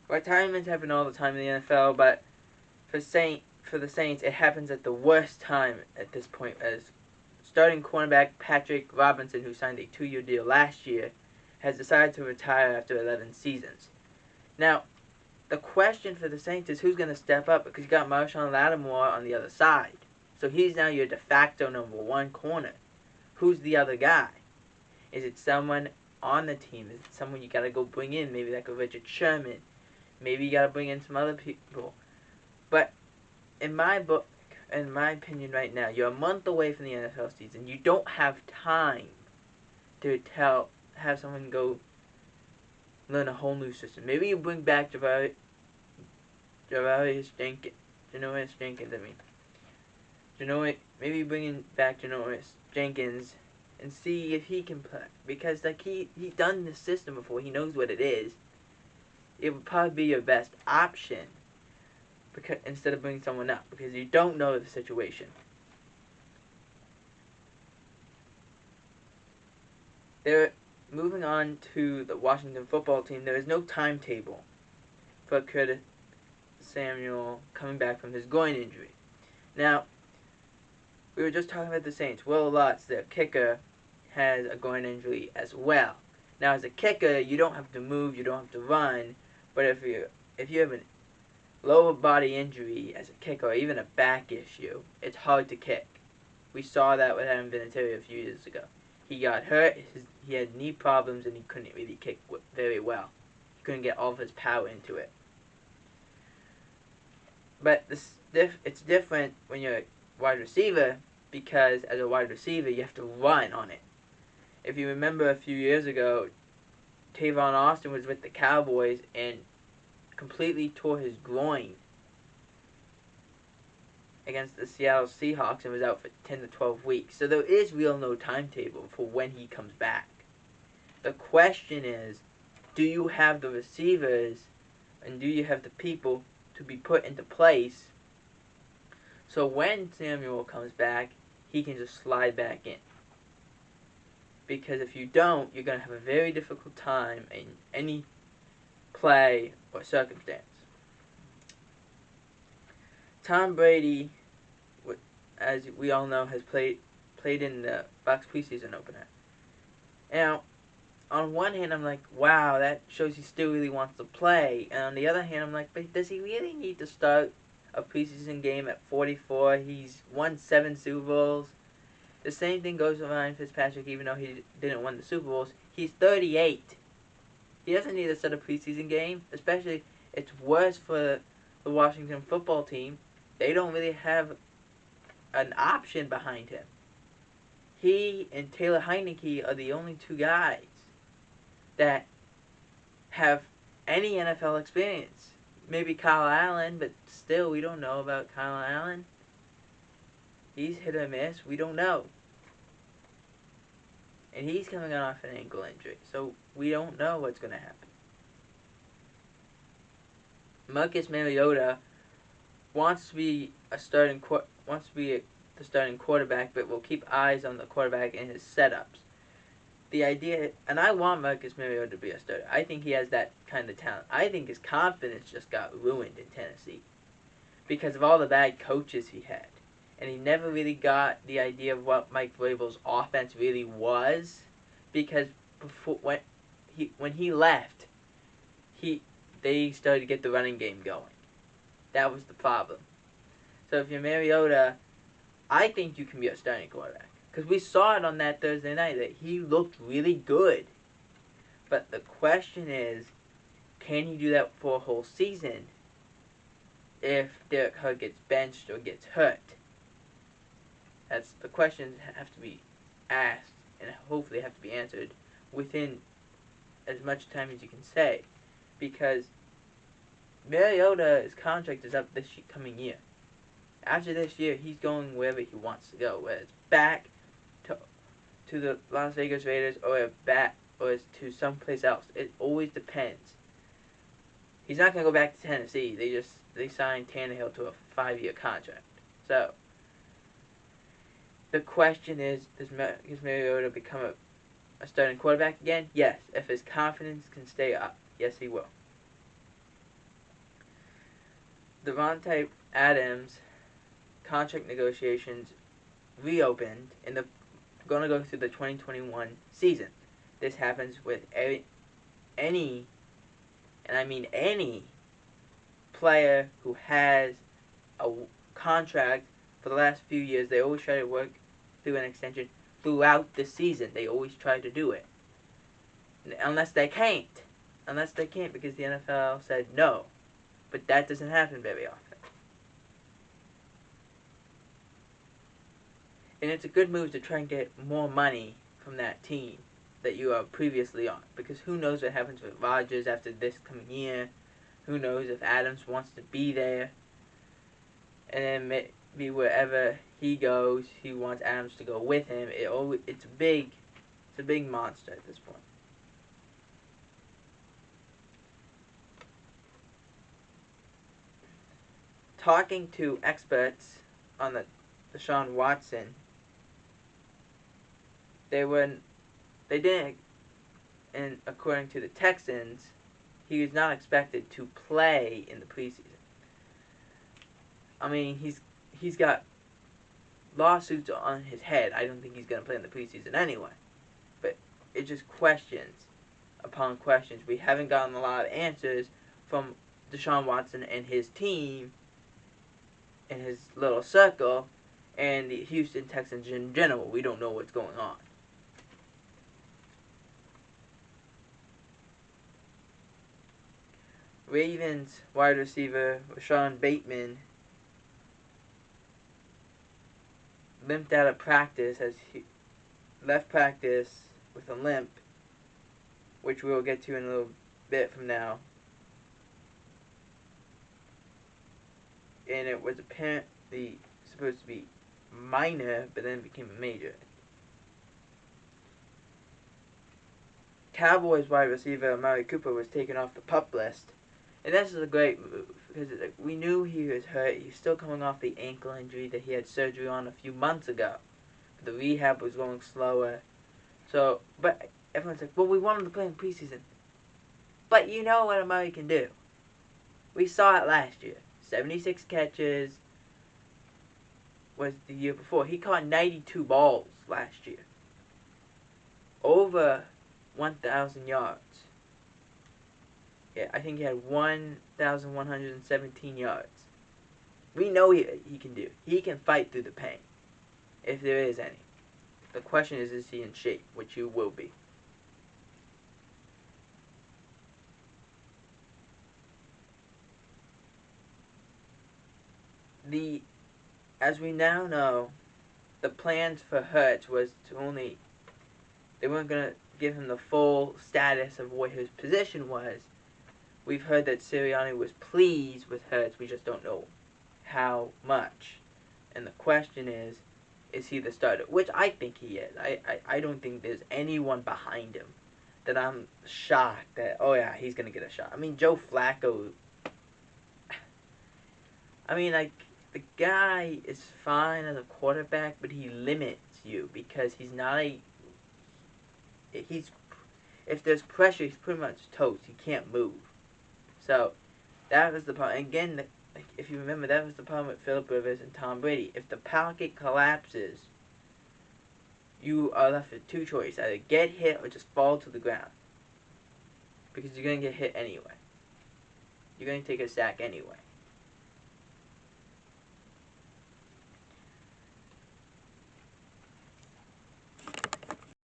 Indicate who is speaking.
Speaker 1: Retirements happen all the time in the NFL, but for the Saints, it happens at the worst time at this point, as starting cornerback Patrick Robinson, who signed a 2-year deal last year, has decided to retire after 11 seasons. Now, the question for the Saints is who's going to step up, because you got Marshawn Lattimore on the other side. So he's now your de facto number one corner. Who's the other guy? Is it someone on the team? Is it someone you got to go bring in? Maybe like a Richard Sherman. Maybe you got to bring in some other people. But in my opinion right now, you're a month away from the NFL season. You don't have time to have someone go learn a whole new system. Maybe you bring back Janoris Jenkins. Maybe you bring in back Janoris Jenkins and see if he can play, because like he's done this system before. He knows what it is. It would probably be your best option, because instead of bringing someone up, because you don't know the situation. Moving on to the Washington football team, there is no timetable for Curtis Samuel coming back from his groin injury. Now, we were just talking about the Saints. Will Lutz, their kicker, has a groin injury as well. Now, as a kicker, you don't have to move, you don't have to run, but if you have a lower body injury as a kicker, or even a back issue, it's hard to kick. We saw that with Adam Vinatieri a few years ago. He got hurt, he had knee problems, and he couldn't really kick very well. He couldn't get all of his power into it. But it's different when you're a wide receiver, because as a wide receiver, you have to run on it. If you remember a few years ago, Tavon Austin was with the Cowboys and completely tore his groin against the Seattle Seahawks and was out for 10 to 12 weeks. So there is no timetable for when he comes back. The question is, do you have the receivers and do you have the people to be put into place so when Samuel comes back, he can just slide back in? Because if you don't, you're going to have a very difficult time in any play or circumstance. Tom Brady, as we all know, has played in the Bucs preseason opener. Now, on one hand, I'm like, wow, that shows he still really wants to play. And on the other hand, I'm like, but does he really need to start a preseason game at 44? He's won 7 Super Bowls. The same thing goes with Ryan Fitzpatrick, even though he didn't win the Super Bowls. He's 38. He doesn't need to start a preseason game, especially it's worse for the Washington football team. They don't really have an option behind him. He and Taylor Heinicke are the only two guys that have any NFL experience. Maybe Kyle Allen, but still, we don't know about Kyle Allen. He's hit or miss. We don't know. And he's coming off an ankle injury, so we don't know what's going to happen. Marcus Mariota wants to be the starting quarterback, but will keep eyes on the quarterback and his setups. The idea, and I want Marcus Mariota to be a starter. I think he has that kind of talent. I think his confidence just got ruined in Tennessee because of all the bad coaches he had. And he never really got the idea of what Mike Vrabel's offense really was, because when he left, they started to get the running game going. That was the problem. So if you're Mariota, I think you can be a starting quarterback, because we saw it on that Thursday night that he looked really good. But the question is, can he do that for a whole season if Derek Carr gets benched or gets hurt? That's the questions have to be asked and hopefully have to be answered within as much time as you can say, because Mariota's contract is up this coming year. After this year, he's going wherever he wants to go, whether it's back to the Las Vegas Raiders or to someplace else. It always depends. He's not going to go back to Tennessee. They signed Tannehill to a 5-year contract. So the question is Mariota become a starting quarterback again? Yes. If his confidence can stay up, yes, he will. Devontae Adams contract negotiations reopened and they're going to go through the 2021 season. This happens with any, and I mean any, player who has a contract for the last few years. They always try to work through an extension throughout the season. They always try to do it. Unless they can't. Unless they can't because the NFL said no. But that doesn't happen very often. And it's a good move to try and get more money from that team that you are previously on. Because who knows what happens with Rodgers after this coming year. Who knows if Adams wants to be there. And then maybe wherever he goes, he wants Adams to go with him. It's a big monster at this point. Talking to experts on the Deshaun Watson, they didn't, and according to the Texans, he was not expected to play in the preseason. I mean, he's got lawsuits on his head. I don't think he's going to play in the preseason anyway. But it's just questions upon questions. We haven't gotten a lot of answers from Deshaun Watson and his team in his little circle and the Houston Texans in general. We don't know what's going on. Ravens wide receiver Rashad Bateman limped out of practice as he left practice with a limp, which we will get to in a little bit from now. And it was apparently supposed to be minor, but then became a major. Cowboys wide receiver Amari Cooper was taken off the PUP list. And this is a great move because we knew he was hurt. He's still coming off the ankle injury that he had surgery on a few months ago. The rehab was going slower. So, but everyone's like, well, we want him to play in preseason. But you know what Amari can do. We saw it last year. 76 catches was the year before. He caught 92 balls last year. Over 1,000 yards. Yeah, I think he had 1,117 yards. We know he can do. He can fight through the pain, if there is any. The question is he in shape, which he will be. As we now know, the plans for Hurts was to only, they weren't going to give him the full status of what his position was. We've heard that Sirianni was pleased with Hurts. We just don't know how much. And the question is he the starter? Which I think he is. I don't think there's anyone behind him that I'm shocked that, oh yeah, he's going to get a shot. I mean, Joe Flacco, I mean, like, the guy is fine as a quarterback, but he limits you because he's not if there's pressure, he's pretty much toast. He can't move. So, that was the problem. Again, if you remember, that was the problem with Phillip Rivers and Tom Brady. If the pocket collapses, you are left with two choices. Either get hit or just fall to the ground. Because you're going to get hit anyway. You're going to take a sack anyway.